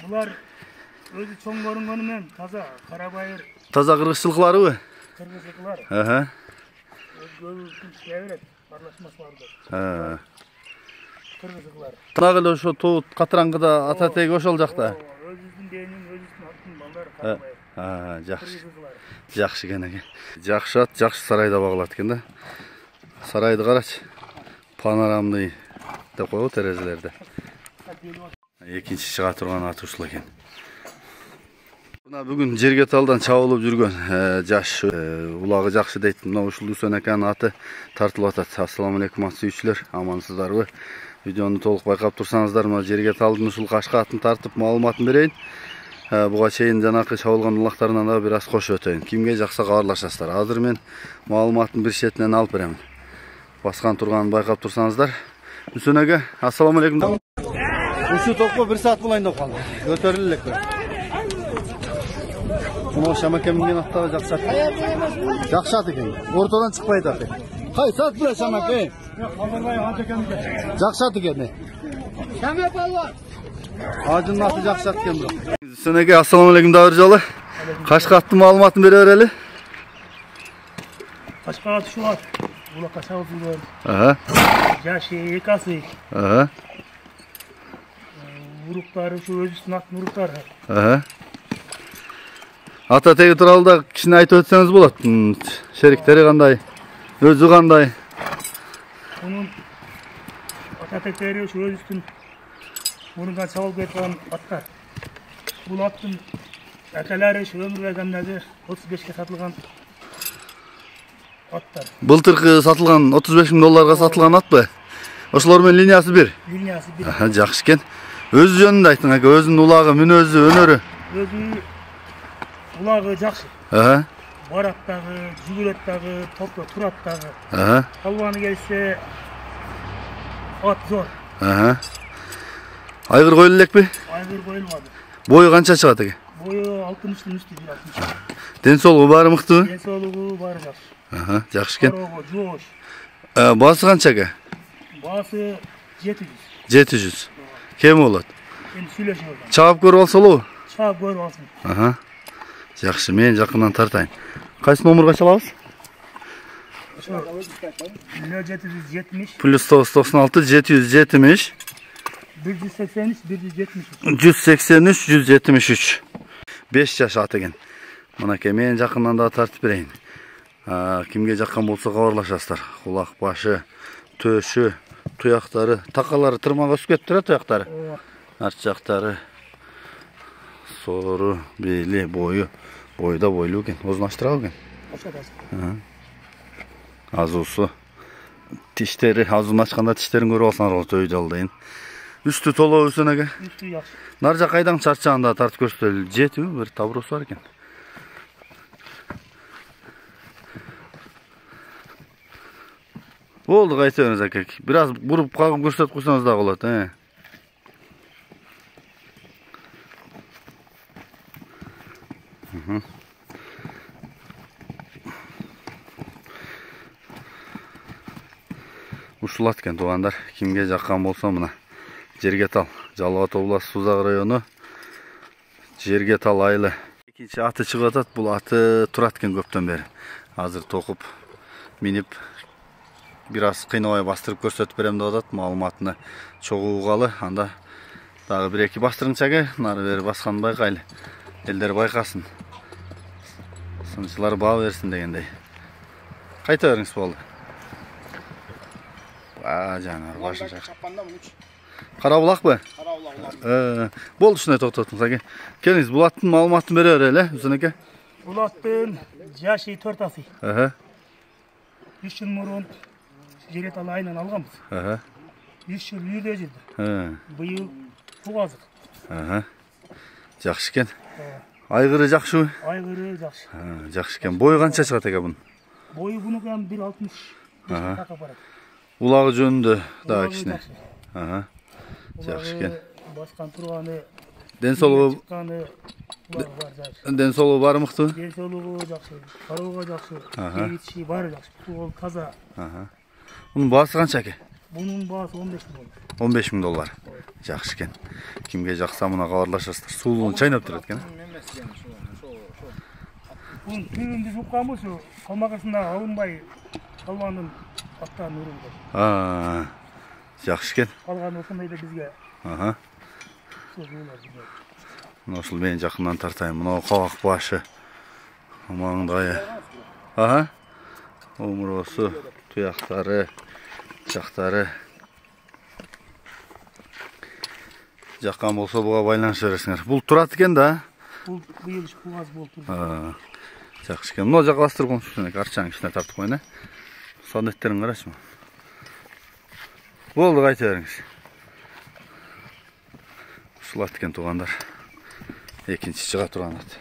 Bular özü çoğun görünganымен taza karabayır. Taza kırgız жылқыларыбы? Kırgız жылқылар. Aha. Көбүлүктүн шеврет, аралашмасы барды. Kırgız жылқылар. Тынак эле ошо тоот катыраңгыда ата теги ошол жакта. Өзүбүздүн дэнин, өзүбүздүн аттын балдары карабайыр. Жакшы. Жакшы экен экен. Жакшы ат, жакшы сарайда багылат экен да. Сарайды карачы. Панорамный деп коебу терезелерде. Экинчи чыга турган ат ушул экен. Мына бүгүн жерге талдан чабылып жүргөн жаш улагы жакшы дейт. Мына ушул Үсөн аканын аты тартылып атат. Ассаламу алейкум ат сүйүүчүлөр, амансыздарбы? Видеону толук байкап турсаңыздар, мына жерге талдын ушул кашка атын тартып маалыматын берейин. Буга чейин жанакы чабылган улактарынан да бир аз кошуп өтөйүн. Кимге жакса кабарлашасыздар. Азыр мен маалыматын бир четинен алып беремин. Баскан турганын байкап турсаңыздар. Үсөн ака, ассаламу алейкум. Ушу токко 1 саат булайын деп калды. Көтөрүлүп элек. Мына Шамаке минген аттагы жакшы ат. Жакшы ат экен. Ортодон чыкпайт ат. Кайсы бул Шамаке? Кабарбай ат экен. Жакшы ат экен. Шаме балва. Ажын аты жакшы ат экен бирок. Үсөн ака, ассаламу алейкум дагы бир жолу. Кашка аттын маалыматын бере берели. Кашка ат ушул ат. Улакка чабылган. Жашы эки асы. Уруктары ушу өзүнүн аттын уруктары. Ата теги тууралуу да кичине айтып өтсөңүз болот. Шериктери кандай? Өзү кандай? Мунун ата тектери ушу өзүнүн мурундан чабылып кеткен аттар. Бул аттын акалары ушу өмүр байгамдагы 35 сатылган аттар. Былтыркы сатылган $35,000 сатылган атпы? Ошолор менен линиясы бир. Линиясы бир. Жакшы экен. Өзү жөнүндө айтың ака, өзүнүн улагы, мүнөзү, өнөрү. Өзү улагы жакшы. Барат дагы, жүгүрөт дагы, топто турат дагы. Албаны келсе ат зор. Айгыр коюлу элекпи? Айгыр коюлмады. Бою канча чыгат экен? Бою 60-тын үстү, 60. Ден соолугу баары мыктыбы? Ден соолугу баары жакшы. Жакшы экен. Жоош. Баасы канча экен? Баасы 700. 700. Кем болот? Эми сүйлөшүп. Чаап көрүп алсалуу? Чаап көрүп алсын. Жакшы, мен жакындан тартайын. Кайсы номерге чалабыз? 0770 +996 770 183 173. 183 173. 5 жаш ат экен. Мынакей мен жакындан да тартып берейин. Кимге жаккан болсо кабарлашасыздар. Кулак башы, төшү, туяктары, такалары тырмага өсүп кетти туяктары. Арт жактары сору, бели, бою. Бойда бойлуу экен. Озун ачтырабы экен? Азуусу. Тиштери, азуун ачканда тиштерин көрүп алсаңар болот, өй жалдайын. Үстү толо Үсөн ака. Үстү жакшы. Нар жак айдаң чарчаганда тартып көрсөтөлү. Жетиби? Бир табыросу бар экен. Болду, кайтыңыз ака. Бир аз буруп кагып көрсөтүп койсоңуз да болот, Ушул ат экен туугандар. Кимге жаккан болсо мына Жерге тал, Жалал Абад областы Сузак району Жерге тал айылы. Экинчи аты чыгып атат. Бул аты турат экен көптөн бери. Азыр токуп минип бир аз кыйнабай бастырып көрсөтүп берем деп атат. Маалыматыны чогуу угалы, анда дагы 1-2 бастырыңчы ака, нары бери басканын байкайлы. Элдер байкасын. Сынчылар баа берсин дегендей. Кайта бериңиз болду. Жанар башын чак. Кара булакпы? Кара булак. Болду, ушундай токтотуңуз ака. Келиңиз, бул аттын маалыматын бере берели, Үсөн ака. Бул аттын жашы 4 асы. 3 жыл мурун жерге тал айынан алганбыз. 3 жыл үйдө жүрдү. Быйыл тугазык. Жакшы экен. Айгыры жакшыбы? Айгыры жакшы. Жакшы экен. Бою канча чыгат экен бунун? Бою бунуку 1.60 така барат. Улагы жөнүндө дагы кичине. Жакшы экен. Баскан турганы. Ден соолугу бар мыкты? Ден соолугу жакшы. Кароого жакшы. Кечи баары жакшы. Бул таза. Мунун баасы канча экен? Bunun bağısı 15 milyon. 15 000 dollar. Жақсы екен. Кімге жақса мына хабарлашасыздар. Сулуын чайнап тұрады екен. Bunun tüyünde жұққамыз, қалмағасында алынбай қалғанын аттан ұрынды. Жақсы екен. Қалған осындай да бізге. Осыл мен жақыннан тартайын. Мынау қабақ башы. Маңдайы. Омыросы, тұяқтары, жақтары. Жаққан болса бұға байланыс бересіңдер. Бұл тұрады екен да? Бұл биыл бұғаз болды. Жақсы екен. Мынау жақластырып қойсын. Арчаның ішіне тартып қойын. Сонеттерін қарашы ма? Болды, қайта беріңіз. Ұшылат екен туғандар. Екінші шыға тұрған ат.